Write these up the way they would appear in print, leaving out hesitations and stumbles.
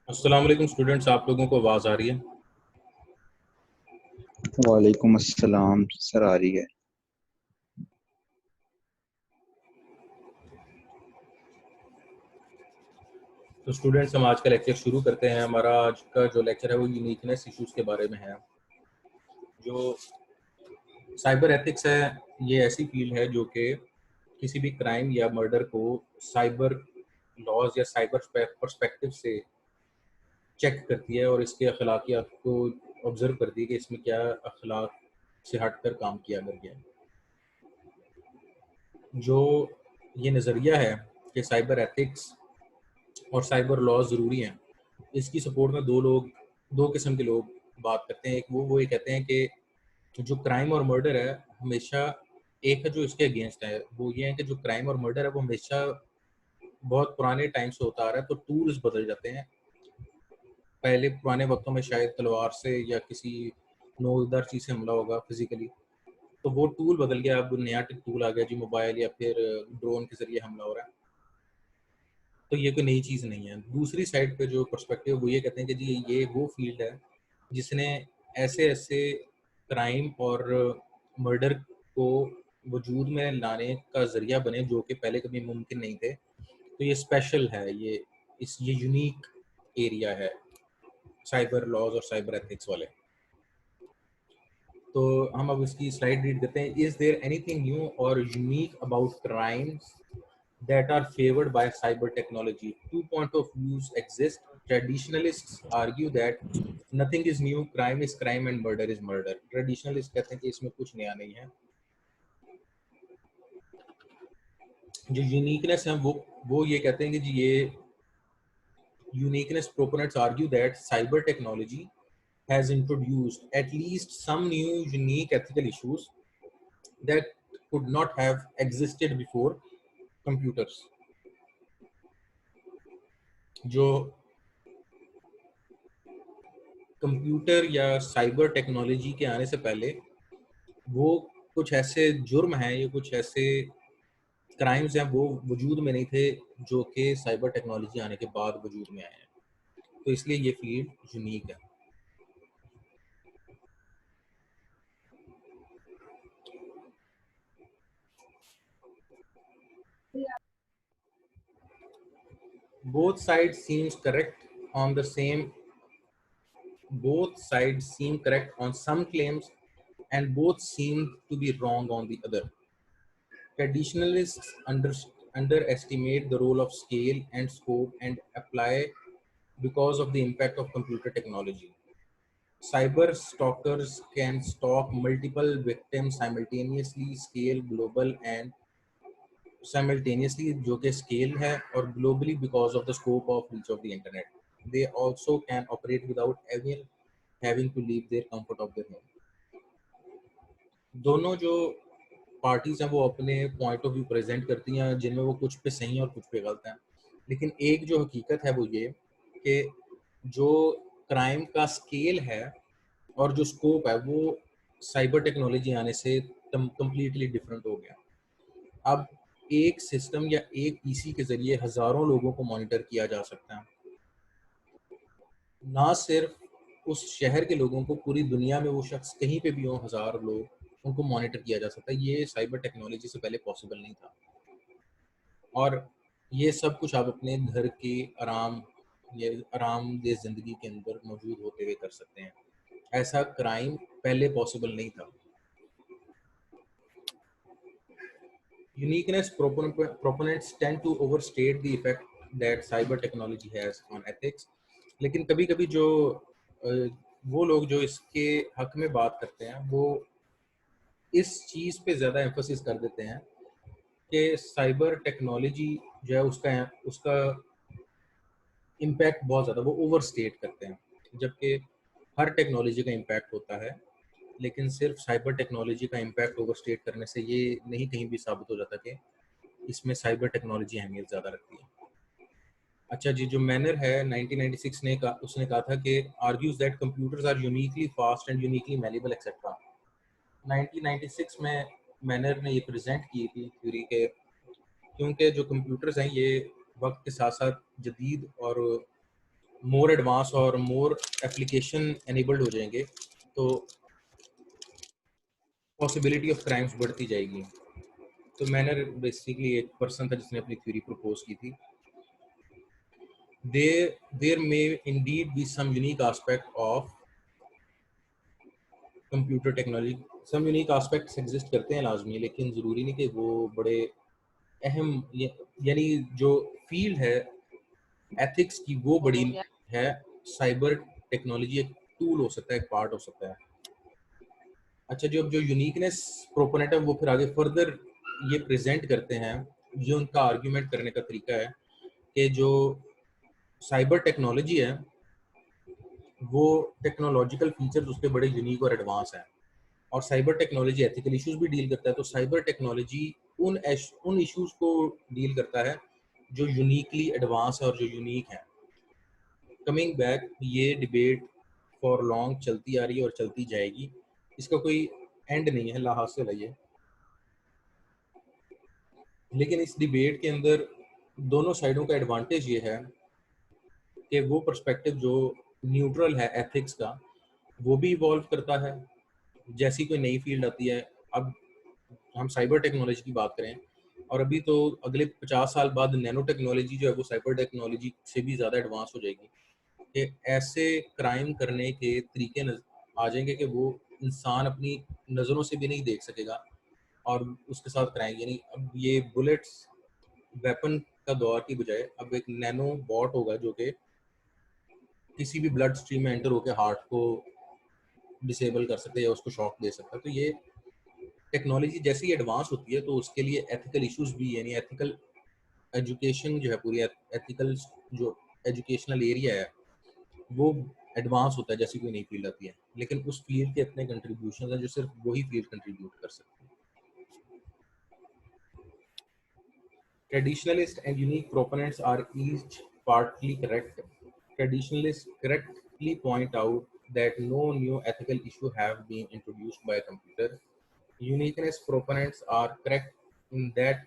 अस्सलाम वालेकुम स्टूडेंट्स, आप लोगों को आवाज़ आ रही है? वालेकुम अस्सलाम सर, आ रही है। तो स्टूडेंट्स, हम आज का लेक्चर शुरू करते हैं। हमारा आज का जो लेक्चर है वो यूनिकनेस इश्यूज के बारे में है। जो साइबर एथिक्स है, ये ऐसी फील्ड है जो कि किसी भी क्राइम या मर्डर को साइबर लॉज या साइबर पर्सपेक्टिव से चेक करती है और इसके अखलाकियात को ऑब्जर्व करती है कि इसमें क्या अखलाक से हटकर काम किया गया है। जो ये नज़रिया है कि साइबर एथिक्स और साइबर लॉज ज़रूरी हैं, इसकी सपोर्ट में दो किस्म के लोग बात करते हैं। एक वो ये कहते हैं कि जो क्राइम और मर्डर है हमेशा, एक है जो इसके अगेंस्ट है, वो ये है कि जो क्राइम और मर्डर है वो हमेशा बहुत पुराने टाइम से होता आ रहा है, तो टूल्स बदल जाते हैं। पहले पुराने वक्तों में शायद तलवार से या किसी नोकदार चीज़ से हमला होगा फिजिकली, तो वो टूल बदल गया, अब नया टूल आ गया जी, मोबाइल या फिर ड्रोन के जरिए हमला हो रहा है। तो ये कोई नई चीज़ नहीं है। दूसरी साइड पे जो पर्सपेक्टिव वो ये कहते हैं कि जी ये वो फील्ड है जिसने ऐसे ऐसे क्राइम और मर्डर को वजूद में लाने का ज़रिया बने जो कि पहले कभी मुमकिन नहीं थे। तो ये स्पेशल है, ये यूनिक एरिया है साइबर लॉज और साइबर एथिक्स वाले। तो हम अब इसकी स्लाइड रीड करते हैं। इज देयर एनीथिंग न्यू और unique about crimes that are favored by cyber technology? Two point of views exist. Traditionalists argue that nothing is new, crime is crime and murder is murder. Traditionalists कहते हैं कि इसमें कुछ नया नहीं है। जो यूनिकनेस है वो ये कहते हैं कि जी ये uniqueness proponents argue that cyber technology has introduced at least some new unique ethical issues that could not have existed before computers. जो कंप्यूटर या साइबर टेक्नोलॉजी के आने से पहले वो कुछ ऐसे जुर्म हैं, ये कुछ ऐसे क्राइम्स हैं वो वजूद में नहीं थे जो कि साइबर टेक्नोलॉजी आने के बाद वजूद में आए हैं। तो इसलिए ये फील्ड यूनिक है। both sides seems correct on the same both sides seem correct on some claims and both seem to be wrong on the other. Traditionalists underestimate the role of scale and scope and apply because of the impact of computer technology. Cyber stalkers can stalk multiple victims simultaneously, scale global and simultaneously, जो कि scale है और globally because of the scope of reach of the internet. They also can operate without ever having to leave their comfort of their home. दोनों जो parties हैं वो अपने point of view present करती हैं जिनमें वो कुछ पे सही और कुछ पे गलत हैं, लेकिन एक जो हकीकत है वो ये कि जो क्राइम का स्केल है और जो स्कोप है वो साइबर टेक्नोलॉजी आने से कम्प्लीटली डिफरेंट हो गया। अब एक सिस्टम या एक पीसी के जरिए हजारों लोगों को मॉनिटर किया जा सकता है। ना सिर्फ उस शहर के लोगों को, पूरी दुनिया में वो शख्स कहीं पे भी हो, हजार लोग उनको मॉनिटर किया जा सकता है। ये साइबर टेक्नोलॉजी से पहले पॉसिबल नहीं था। और ये सब कुछ आप अपने घर के आरामदेह जिंदगी के अंदर मौजूद होते हुए कर सकते हैं। ऐसा क्राइम पहले पॉसिबल नहीं था। Uniqueness proponents tend to overstate the effect that cyber technology has on ethics. लेकिन कभी कभी जो वो लोग जो इसके हक में बात करते हैं वो इस चीज़ पे ज़्यादा एम्फोसिस कर देते हैं कि साइबर टेक्नोलॉजी जो है उसका उसका इम्पैक्ट बहुत ज़्यादा वो ओवरस्टेट करते हैं, जबकि हर टेक्नोलॉजी का इम्पैक्ट होता है, लेकिन सिर्फ साइबर टेक्नोलॉजी का इम्पैक्ट ओवरस्टेट करने से ये नहीं कहीं भी साबित हो जाता कि इसमें साइबर टेक्नोलॉजी अहमियत ज़्यादा रखती है। अच्छा जी, जो मैनर है 1996 ने कहा, उसने कहा था कि argues that computers are uniquely fast and uniquely malleable etcetera. 1996 में मैनर ने ये प्रेजेंट की थी थ्योरी के, क्योंकि जो कंप्यूटर्स हैं ये वक्त के साथ साथ जदीद और मोर एडवांस और मोर एप्लीकेशन एनेबल्ड हो जाएंगे, तो पॉसिबिलिटी ऑफ क्राइम्स बढ़ती जाएगी। तो मैनर बेसिकली एक पर्सन था जिसने अपनी थ्योरी प्रपोज की थी। there may indeed be some unique aspect of computer technology, some unique aspects exist करते हैं लाजमी, लेकिन ज़रूरी नहीं कि वो बड़े अहम यानी जो फील्ड है एथिक्स की वो बड़ी है। साइबर टेक्नोलॉजी एक टूल हो सकता है, एक पार्ट हो सकता है। अच्छा, जो यूनिकनेस प्रोपोनेंट है वो फिर आगे फर्दर ये प्रेजेंट करते हैं, ये उनका आर्ग्यूमेंट करने का तरीका है कि जो साइबर टेक्नोलॉजी है वो टेक्नोलॉजिकल फीचर्स उसके बड़े यूनिक और एडवांस हैं, और साइबर टेक्नोलॉजी एथिकल इश्यूज भी डील करता है। तो साइबर टेक्नोलॉजी उन इश्यूज को डील करता है जो यूनिकली एडवांस है और जो यूनिक है। कमिंग बैक, ये डिबेट फॉर लॉन्ग चलती आ रही है और चलती जाएगी, इसका कोई एंड नहीं है, ला हासिल है ये। लेकिन इस डिबेट के अंदर दोनों साइडों का एडवांटेज ये है कि वो पर्सपेक्टिव जो न्यूट्रल है एथिक्स का, वो भी इवॉल्व करता है जैसी कोई नई फील्ड आती है। अब हम साइबर टेक्नोलॉजी की बात करें, और अभी तो अगले 50 साल बाद नैनो टेक्नोलॉजी जो है वो साइबर टेक्नोलॉजी से भी ज़्यादा एडवांस हो जाएगी, कि ऐसे क्राइम करने के तरीके आ जाएंगे कि वो इंसान अपनी नज़रों से भी नहीं देख सकेगा और उसके साथ क्राइम, यानी अब ये बुलेट्स वेपन का दौर की बजाय अब एक नैनो बॉट होगा जो कि किसी भी ब्लड स्ट्रीम में एंटर होकर हार्ट को डिसेबल कर सकता है या उसको शॉक दे सकता है। तो ये टेक्नोलॉजी जैसे ही एडवांस होती है तो उसके लिए एथिकल इश्यूज भी, यानी एथिकल एजुकेशन जो है, पूरी एथिकल जो एजुकेशनल एरिया है वो एडवांस होता है जैसी कोई नई फील्ड आती है। लेकिन उस फील्ड के इतने कंट्रीब्यूशन हैं जो सिर्फ वही फील्ड कंट्रीब्यूट कर सकती है। Traditionalists and unique proponents are each partly correct. Traditionalists correctly point out that no new ethical issue have been introduced by a computer. Uniqueness proponents are correct in that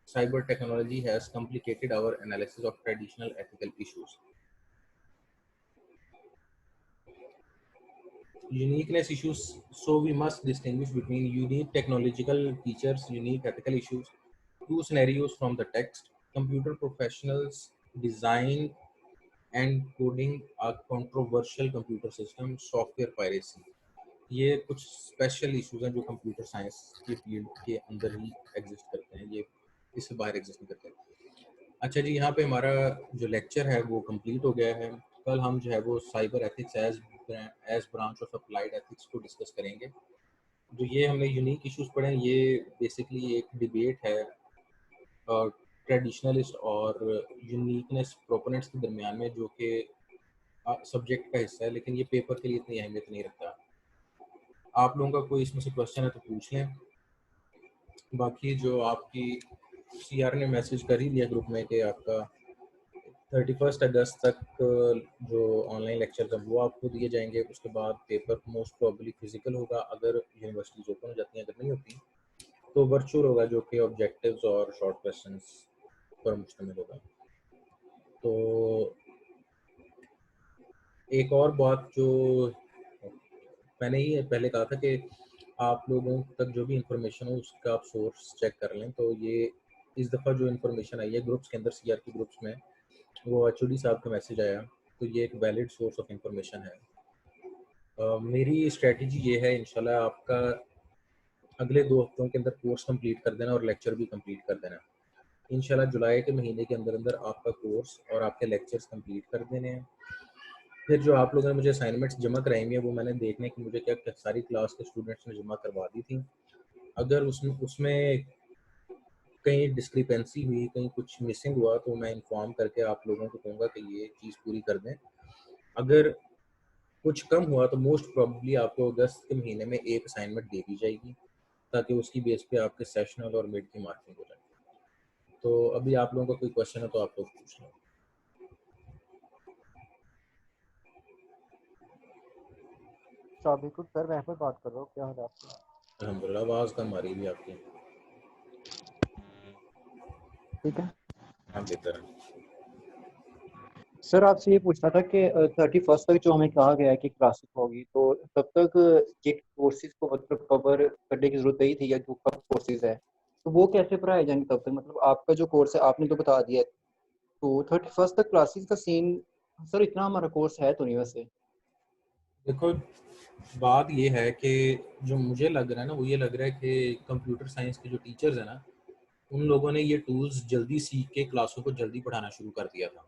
cyber technology has complicated our analysis of traditional ethical issues. Uniqueness issues, so we must distinguish between unique technological features, unique ethical issues. Two scenarios from the text. Computer professionals design and coding a controversial computer system, software piracy. ये कुछ special issues हैं जो computer science की field के अंदर ही exist करते हैं, ये इससे बाहर एग्जिस्ट नहीं करते। अच्छा जी, यहाँ पे हमारा जो लेक्चर है वो कंप्लीट हो गया है। कल हम जो है वो cyber ethics as branch of applied ethics को डिस्कस करेंगे। जो ये हमने यूनिक इश्यूज पढ़े हैं, ये बेसिकली एक डिबेट है ट्रेडिशनलिस्ट और यूनिकनेस प्रोपोनेंट्स के दरमियान में, जो कि सब्जेक्ट का हिस्सा है, लेकिन ये पेपर के लिए इतनी अहमियत नहीं रखता। आप लोगों का कोई इसमें से क्वेश्चन है तो पूछ लें। बाकी जो आपकी सीआर ने मैसेज कर ही दिया ग्रुप में कि आपका 31 अगस्त तक जो ऑनलाइन लेक्चर है वो आपको दिए जाएंगे। उसके बाद पेपर मोस्ट प्रोबेबली फिजिकल होगा अगर यूनिवर्सिटीज ओपन हो जाती हैं, अगर नहीं होती तो वर्चुअल होगा, जो कि ऑब्जेक्टिव्स और शॉर्ट क्वेश्चंस पर मुश्तमिल होगा। तो एक और बात जो मैंने ही पहले कहा था कि आप लोगों तक जो भी इंफॉर्मेशन हो उसका आप सोर्स चेक कर लें। तो ये इस दफ़ा जो इंफॉर्मेशन आई है ग्रुप्स के अंदर, सीआर के ग्रुप्स में, वो एचओडी साहब का मैसेज आया, तो ये एक वैलिड सोर्स ऑफ इंफॉर्मेशन है। मेरी स्ट्रेटजी ये है इंशाल्लाह आपका अगले 2 हफ्तों के अंदर कोर्स कंप्लीट कर देना और लेक्चर भी कंप्लीट कर देना। इंशाल्लाह जुलाई के महीने के अंदर अंदर आपका कोर्स और आपके लेक्चर्स कंप्लीट कर देने हैं। फिर जो आप लोगों ने मुझे असाइनमेंट्स जमा कराई हैं वो मैंने देखने की मुझे क्या सारी क्लास के स्टूडेंट्स ने जमा करवा दी थी। अगर उसमें उसमें कहीं डिस्क्रिपेंसी हुई, कहीं कुछ मिसिंग हुआ, तो मैं इन्फॉर्म करके आप लोगों को कहूँगा कि ये चीज़ पूरी कर दें। अगर कुछ कम हुआ तो मोस्ट प्रोबेबली आपको अगस्त के महीने में एक असाइनमेंट दे दी जाएगी, ताकि उसकी बेस पे आपके सेशनल और मिड की मार्किंग हो जाए। तो अभी आप लोगों का कोई क्वेश्चन है तो आप लोग पूछ लें। साबिकुल सर, मैं अहमद बात कर रहा हूँ। क्या हाल है आपका? अल्हम्दुलिल्लाह, आवाज़ कम आ रही है आपकी। ठीक है हाँ, बेहतर है। सर, आपसे ये पूछना था कि 31 तक जो हमें कहा गया है कि क्लासेस होगी, तो तब तक ये कोर्सेज को मतलब कवर करने की जरूरत नहीं थी, या जो कब कोर्सेज है तो वो कैसे पढ़ाए जाएंगे तब तक? मतलब आपका जो कोर्स है आपने तो बता दिया है, तो 31 तक क्लासेस का सीन। सर, इतना हमारा कोर्स है तो नहीं वैसे। देखो, बात ये है कि जो मुझे लग रहा है ना, वो ये लग रहा है कि कंप्यूटर साइंस के जो टीचर्स हैं ना, उन लोगों ने ये टूल्स जल्दी सीख के क्लासों को जल्दी पढ़ाना शुरू कर दिया था।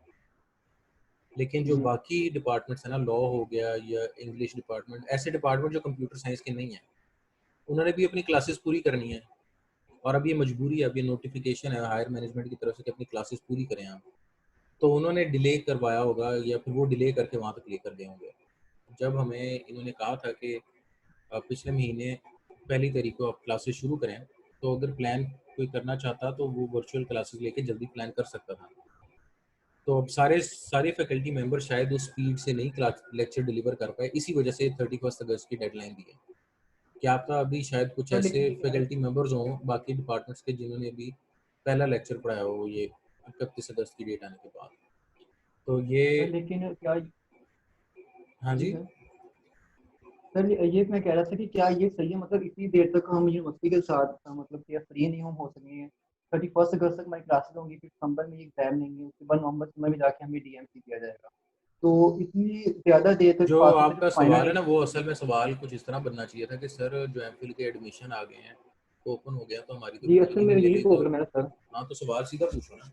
लेकिन जो जी। बाकी डिपार्टमेंट्स हैं ना, लॉ हो गया या इंग्लिश डिपार्टमेंट, ऐसे डिपार्टमेंट जो कंप्यूटर साइंस के नहीं हैं, उन्होंने भी अपनी क्लासेस पूरी करनी है। और अब ये मजबूरी है, अब ये नोटिफिकेशन है हायर मैनेजमेंट की तरफ से कि अपनी क्लासेस पूरी करें आप। तो उन्होंने डिले करवाया होगा या फिर वो डिले करके वहाँ तक लेकर गए होंगे। जब हमें इन्होंने कहा था कि पिछले महीने 1 तारीख को आप क्लासेस शुरू करें, तो अगर प्लान कोई करना चाहता तो वो वर्चुअल क्लासेस लेके जल्दी प्लान कर सकता था। तो अब सारे फैकल्टी मेंबर शायद उस स्पीड से नहीं क्लास लेक्चर डिलीवर कर पाए, इसी वजह से 31 अगस्त की डेडलाइन दी है। क्या आपका अभी शायद कुछ सर ऐसे लेकिन फैकल्टी मेंबर्स हों बाकी डिपार्टमेंट्स के जिन्होंने अभी पहला लेक्चर पढ़ाया हो ये 31 अगस्त की डेट आने के बाद। तो ये सर लेकिन क्या, हाँ जी जी, सर, सर ये मैं कह रहा था कि क्या ये सही है, मतलब इतनी देर तक हम यूनिवर्सिटी के साथ मतलब कि फ्री नहीं हम हो सकेंगे? 31 अगस्त तक हमारी क्लासेस होंगी, फिर दिसंबर में एग्जाम लेंगे, उसके बाद नवंबर में भी जाके हमें डीएमसी दिया जाएगा। तो इतनी ज़्यादा देर तक जो पास होता है, जब आपका फाइनल सवाल है ना, डेट। वो असल में सवाल कुछ इस तरह बनना चाहिए था कि सर जो एमफिल के एडमिशन आ गए हैं, ओपन हो गया, तो हमारी तो जी असल निकल ही में नहीं यही रही, तो प्रॉब्लम है ना सर। हाँ, तो सवाल सीधा पूछो ना।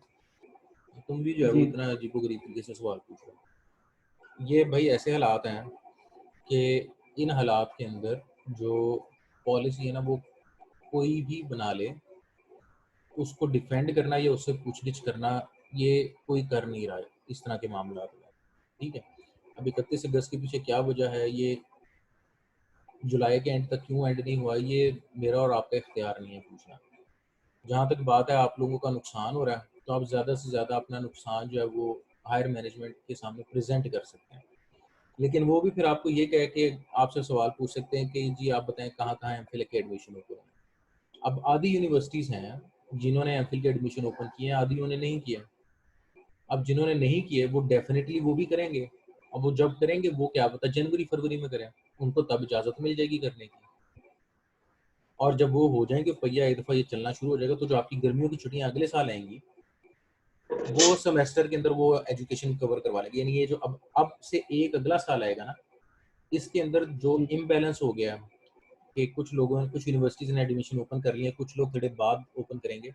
तुम भी जो है वो जी इतना अजीबोगरीब तरीके से सवाल पूछ रहे हो। ये भाई ऐसे हालात हैं कि इन हालात के अंदर जो पॉलिसी है ना, वो कोई भी बना ले, उसको डिफेंड करना या उससे पूछगिछ करना, ये कोई कर नहीं रहा है इस तरह के मामला में। ठीक है, अब 31 अगस्त के पीछे क्या वजह है, ये जुलाई के एंड तक क्यों एंड नहीं हुआ, ये मेरा और आपका इख्तियार नहीं है पूछना। जहाँ तक बात है आप लोगों का नुकसान हो रहा है, तो आप ज़्यादा से ज़्यादा अपना नुकसान जो है वो हायर मैनेजमेंट के सामने प्रेजेंट कर सकते हैं। लेकिन वो भी फिर आपको ये कह के आपसे सवाल पूछ सकते हैं कि जी आप बताएं कहाँ कहाँ एमफिल के एडमिशन ओपन है। अब आधी यूनिवर्सिटीज़ हैं जिन्होंने एमफिल के एडमिशन ओपन किए हैं, आधी उन्होंने नहीं किया। अब जिन्होंने नहीं किए वो डेफिनेटली वो भी करेंगे। अब वो जब करेंगे वो क्या पता जनवरी फरवरी में करें, उनको तब इजाज़त मिल जाएगी करने की। और जब वो हो जाएंगे पहिया एक दफ़ा ये चलना शुरू हो जाएगा, तो जो आपकी गर्मियों की छुट्टियां अगले साल आएंगी, वो सेमेस्टर के अंदर वो एजुकेशन कवर करवा लेंगे। यानी ये जो अब से एक अगला साल आएगा ना, इसके अंदर जो जी इम्बैलेंस हो गया है कि कुछ लोगों ने, कुछ यूनिवर्सिटीज़ ने एडमिशन ओपन कर लिए, कुछ लोग थोड़े बाद ओपन करेंगे,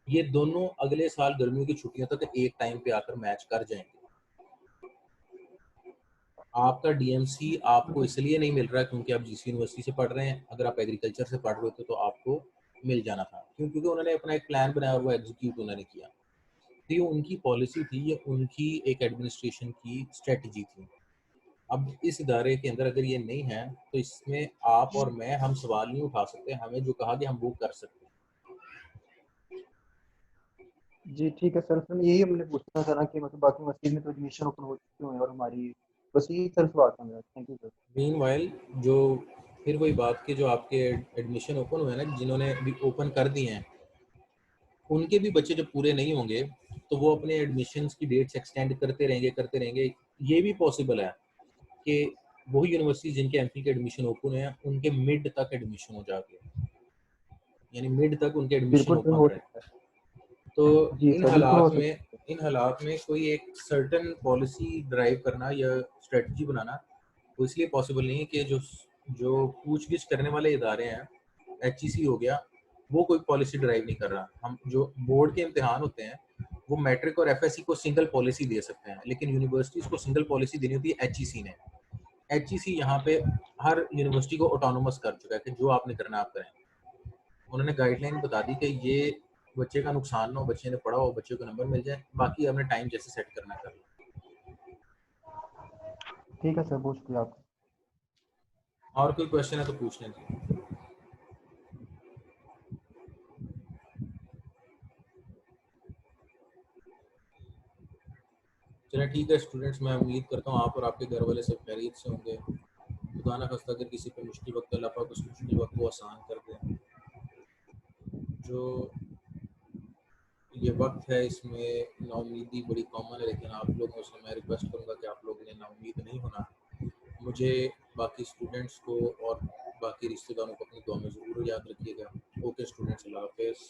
ये दोनों अगले साल गर्मियों की छुट्टियों तक एक टाइम पे आकर मैच कर जाएंगे। आपका डीएमसी आपको इसलिए नहीं मिल रहा क्योंकि आप जिस यूनिवर्सिटी से पढ़ रहे हैं। अगर आप एग्रीकल्चर से पढ़ रहे होते तो आपको मिल जाना था, क्योंकि उन्होंने अपना एक प्लान बनाया और वो एग्जीक्यूट उन्होंने किया। तो ये उनकी पॉलिसी थी, ये उनकी एक एडमिनिस्ट्रेशन की स्ट्रेटजी थी। अब इस इदारे के अंदर अगर ये नहीं है, तो इसमें आप और मैं हम सवाल नहीं उठा सकते। हमें जो कहा कि हम वो कर सकते हैं। जी ठीक है सर, सर यही हमने पूछना था ना कि मतलब बाकी यूनिवर्सिटी में तो एडमिशन ओपन हो चुके हैं और हमारी, बस यही सर सवाल था मेरा। Thank you sir. मीनवाइल जो फिर वही बात की, जो आपके एडमिशन ओपन हुए हैं ना, जिन्होंने भी ओपन कर दिए हैं, उनके भी बच्चे जब पूरे नहीं होंगे तो वो अपने एडमिशन्स की डेट्स एक्सटेंड करते रहेंगे। ये भी पॉसिबल है कि वही यूनिवर्सिटी जिनके एमफिल के एडमिशन ओपन है, उनके मिड तक एडमिशन हो जाके, यानी मिड तक उनके एडमिशन बिल्कुल सर ओपन हो रहे। सकता तो है, जी इन सर बिल्कुल हो हालात में, सकता है। इन हालात में कोई एक सर्टन पॉलिसी ड्राइव करना या स्ट्रेटजी बनाना वो इसलिए पॉसिबल नहीं है कि जो जो पूछगिछ करने वाले इदारे हैं, एचईसी हो गया, वो कोई पॉलिसी ड्राइव नहीं कर रहा। हम जो बोर्ड के इम्तिहान होते हैं, वो मैट्रिक और एफएससी को सिंगल पॉलिसी दे सकते हैं, लेकिन यूनिवर्सिटीज़ को सिंगल पॉलिसी देनी होती है एचईसी ने। एचईसी यहाँ पे हर यूनिवर्सिटी को ऑटोनोमस कर चुका है कि जो आपने करना आप करें। उन्होंने गाइडलाइन बता दी कि ये बच्चे का नुकसान ना हो, बच्चे ने पढ़ा हो, बच्चे को नंबर मिल जाए, बाकी आपने टाइम जैसे सेट करना कर लो। ठीक है सर, बहुत शुक्रिया आपका। और कोई क्वेश्चन है तो पूछ लें जी। चलिए ठीक है स्टूडेंट्स, मैं उम्मीद करता हूँ आप और आपके घर वाले सब खैरियत से होंगे। खुदा न खास्ता अगर किसी पर मुश्किल वक्त, अल्लाह पाक उस मुश्किल वक्त को आसान कर दे। जो ये वक्त है, इसमें नाउमीदी बड़ी कॉमन है, लेकिन आप लोगों से मैं रिक्वेस्ट करूँगा कि आप लोगों ने नाउमीद नहीं होना। मुझे, बाकी स्टूडेंट्स को और बाकी रिश्तेदारों को अपनी दुआ में ज़रूर याद रखिएगा। ओके स्टूडेंट्स, अल्लाह हाफिज़।